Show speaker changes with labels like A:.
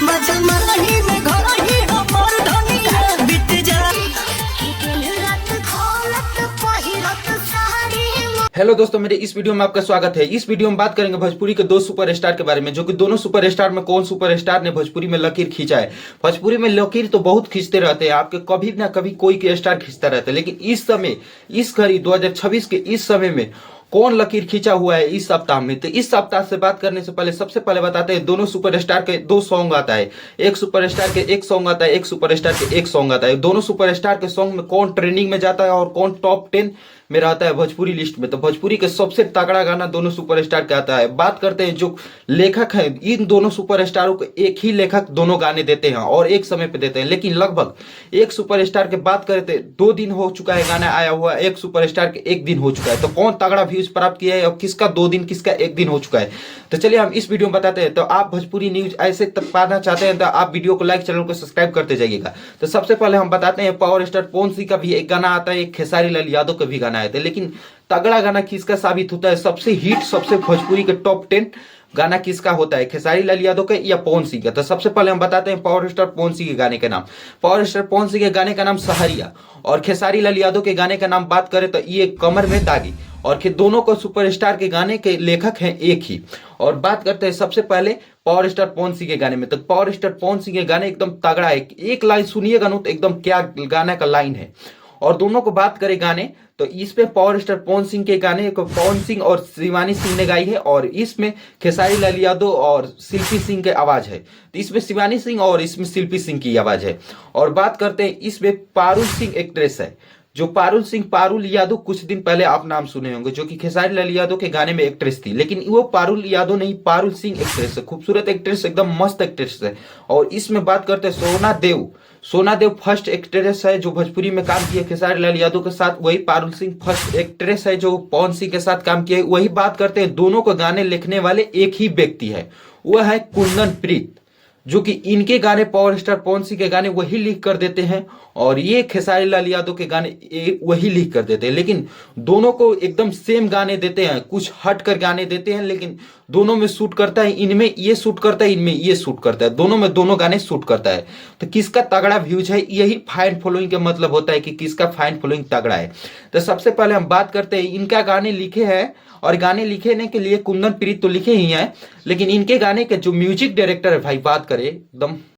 A: मजा मरही में घर ही हमर धनिया बीत जाई रात खोलत पहिरत साड़ी।
B: हेलो दोस्तों, मेरे इस वीडियो में आपका स्वागत है। इस वीडियो में बात करेंगे भोजपुरी के दो सुपरस्टार के बारे में, जो कि दोनों सुपरस्टार में कौन सुपरस्टार ने भोजपुरी में लकीर खींचा है। भोजपुरी में लकीर तो बहुत खींचते रहते हैं, आपके कभी ना कभी कोई के स्टार खींचता रहता है, लेकिन इस समय, इस घड़ी 2026 के इस समय में कौन लकीर खींचा हुआ है इस सप्ताह में। तो इस सप्ताह से बात करने से पहले सबसे पहले बताते हैं, दोनों सुपरस्टार के दो सॉन्ग आता है। एक सुपरस्टार के एक सॉन्ग आता है, एक सुपरस्टार के एक सॉन्ग आता है। दोनों सुपरस्टार के सॉन्ग में कौन ट्रेंडिंग में जाता है और कौन टॉप 10 में रहता है भोजपुरी लिस्ट में। तो भोजपुरी के सबसे तगड़ा गाना दोनों सुपरस्टार का आता है। बात करते हैं जो लेखक है, इन दोनों सुपरस्टारों को एक ही लेखक दोनों गाने देते हैं और एक समय पे देते हैं, लेकिन लगभग एक सुपरस्टार के बात करते 2 दिन हो चुका है गाना आया हुआ, एक सुपरस्टार के 1 दिन हो चुका है। तो कौन तगड़ा व्यूज प्राप्त किया है और किसका 2 दिन किसका 1 दिन हो चुका है, तो चलिए हम इस वीडियो में बताते हैं। तो आप भोजपुरी न्यूज ऐसे तक पाना चाहते हैं तो आप वीडियो को लाइक, चैनल को सब्सक्राइब करते जाइएगा। तो सबसे पहले हम बताते हैं, पावर स्टार पवन सिंह का भी एक गाना आता है, एक खेसारी लाल यादव का भी गाना आता है, लेकिन तगड़ा गाना किसका साबित होता है, सबसे हिट, सबसे भोजपुरी के टॉप 10 गाना किसका होता है, खेसारी लाल यादव का या पवन सिंह का। तो सबसे पहले हम बताते हैं पावर स्टार पवन सिंह के गाने का नाम। पावर स्टार पवन सिंह के गाने का नाम सहरिया, और खेसारी लाल यादव के गाने का नाम बात करें तो ये कमर में दागी। और दोनों को सुपरस्टार के गाने के लेखक हैं एक ही। और बात करते हैं सबसे पहले पावर स्टार पवन सिंह के गाने में। तो पावर स्टार पवन सिंह के गाने एकदम तगड़ा है, एक लाइन सुनिएगा ना तो एकदम क्या गाना का लाइन है। और दोनों को बात करें गाने तो इसमें पावर स्टार पवन सिंह के गाने को पवन सिंह और शिवानी सिंह ने गाई है, और इसमें खेसारी लाल यादव और शिल्पी सिंह की आवाज है। तो इसमें शिवानी सिंह और इसमें शिल्पी सिंह की आवाज है। और बात करते हैं इसमें पारुल सिंह एक्ट्रेस है, जो पारुल सिंह, पारुल यादव, कुछ दिन पहले आप नाम सुने होंगे, जो कि खेसारी लाल यादव के गाने में एक्ट्रेस थी, लेकिन वो पारुल यादव नहीं, पारुल सिंह एक्ट्रेस है। खूबसूरत एक्ट्रेस, एकदम मस्त एक्ट्रेस है। और इसमें बात करते हैं सोना देव। सोना देव फर्स्ट एक्ट्रेस है जो भोजपुरी में काम किया खेसारी लाल यादव के साथ, वही पारुल सिंह फर्स्ट एक्ट्रेस है जो पवन सिंह के साथ काम किया। वही बात करते हैं, दोनों को गाने लिखने वाले एक ही व्यक्ति है, वह है कुंदन प्रीत, जो कि इनके गाने पावर स्टार पवन सिंह के गाने वही लिख कर देते हैं, और ये खेसारी लाल यादव के गाने वही लिख कर देते हैं। लेकिन दोनों को एकदम सेम गाने देते हैं, कुछ हट कर गाने देते हैं, लेकिन दोनों में सूट करता है। इनमें ये सूट करता है, इनमें ये सूट करता है, दोनों में दोनों गाने सूट करता है। तो किसका तगड़ा व्यूज है, यही फाइन फॉलोइंग का मतलब होता है कि किसका फाइन फॉलोइंग तगड़ा है। तो सबसे पहले हम बात करते हैं, इनका गाने लिखे हैं, और गाने लिखने के लिए कुंदन प्रीत तो लिखे ही हैं, लेकिन इनके गाने के जो म्यूजिक डायरेक्टर है भाई, बात करें एकदम